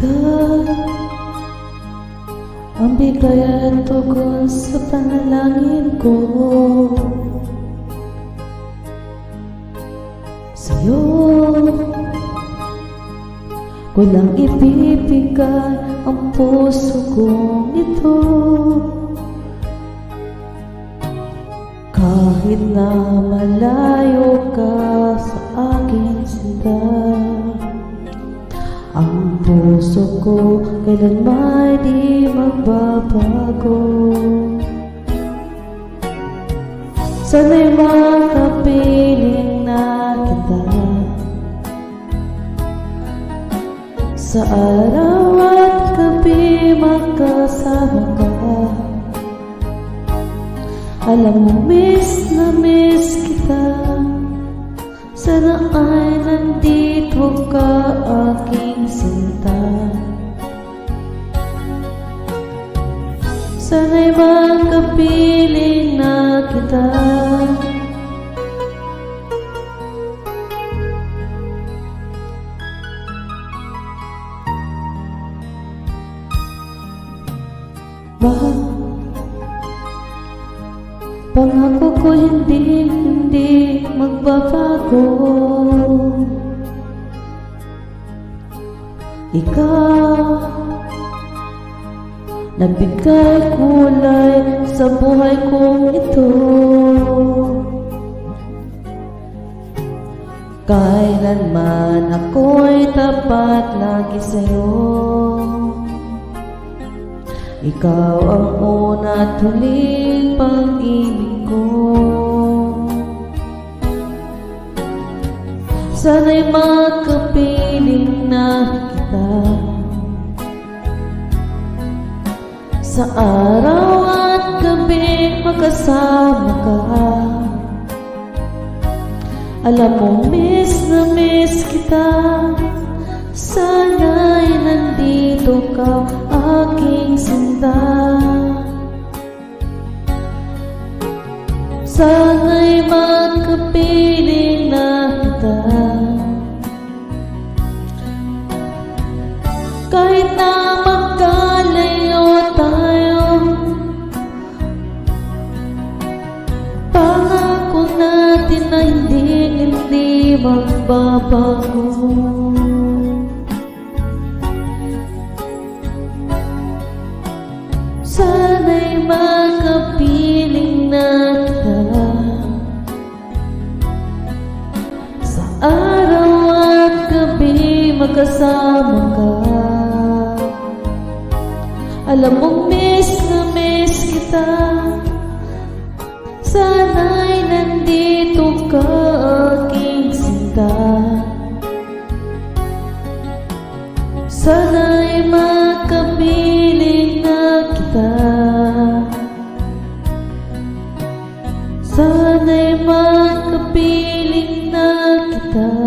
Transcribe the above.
Ikaw ang bigay at tugon sa panalangin ko. Sa'yo ko lang ibibigay ang puso kong ito. Kahit na malayo ka sa aking sinta, ang puso ko kailanman di magbabago. Sana'y makapiling na kita sa araw at gabi, magkasama ka. Alam mo, miss na miss kita. Sana ay nandito ka, aking sinta. Sana'y makapiling na kita. Pangako ko hindi magbabago. Ikaw nagbigay kulay sa buhay kong ito. Kailanman ako'y tapat lagi sa'yo. Ikaw ang una at huling pag-ibig ko. Sana'y makapiling na kita sa araw at gabi, magkasama ka. Alam mo, miss na miss kita. Sana'y nandito ka, aking sinta. Sana'y makapiling na kita. Kahit na magkalayo tayo, pangako natin na hindi magbabago. Sana'y makapiling na kita sa araw at gabi, magkasama ka. Alam mo, miss na miss kita. Sana'y nandito ka, aking sinta. Sana'y makapiling na kita. Sana'y makapiling na kita.